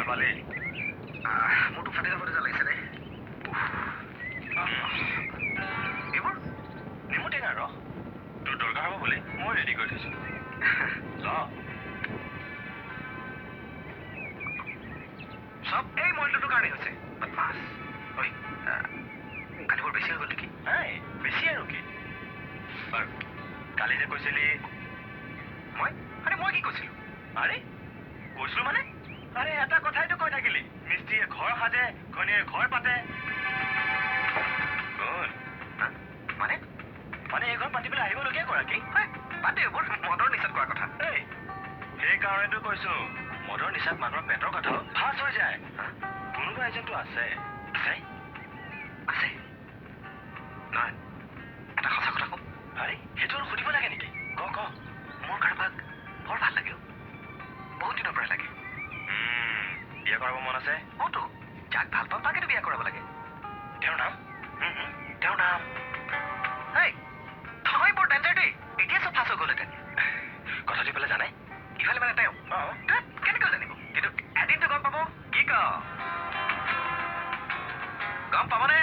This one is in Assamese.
ভাল পালি মোৰতো ফাটি যাবতে লাগিছে দেই এইবোৰ নেমু টেঙা ৰস তোৰ দৰকাৰ হ'ব বুলি মই ৰেডি কৰি থৈছোঁ ল সব এই মইলটোৰ কাৰণে হৈছে বদমাছ ঐ কালিবোৰ বেছি হৈ গ'ল নেকি নাই বেছি আৰু কি বাৰু কালি যে কৈছিলি মই কি কৈছিলোঁ আৰে কৈছিলোঁ মানে আৰে এটা কথাইতো কৈ থাকিলি মিস্ত্ৰীয়ে ঘৰ সাজে ঘনীয়ে ঘৰ পাতে কোন মানে এই ঘৰ পাতিবলৈ আহিবলগীয়া গৰাকী পাতে এইবোৰ মদৰ নিচাত কৰা কথা এই সেইকাৰণেতো কৈছোঁ মদৰ নিচাত মানুহৰ পেটৰ কথাও ফাঁচ হৈ যায় কোনোবা এজনটো আছে আছে নহয় এটা সঁচা কথা কম আৰে সেইটো আৰু সুধিব লাগে নেকি ক মোৰ কাৰোবাক বৰ ভাল লাগে বহুত দিনৰ পৰা লাগে বিয়া কৰাব মন আছে মইতো যাক ভাল পাওঁ তাকেতো বিয়া কৰাব লাগে তেওঁৰ নাম তেওঁৰ নাম তই বৰ ডেঞ্জাৰ দেই এতিয়া চব ফাঁচ হৈ গ'লহেঁতেন কথাটো ইফালে জানে ইফালে মানে তেওঁ কেনেকৈ জানিব কিন্তু এদিনটো গম পাব কি ক গম পাবনে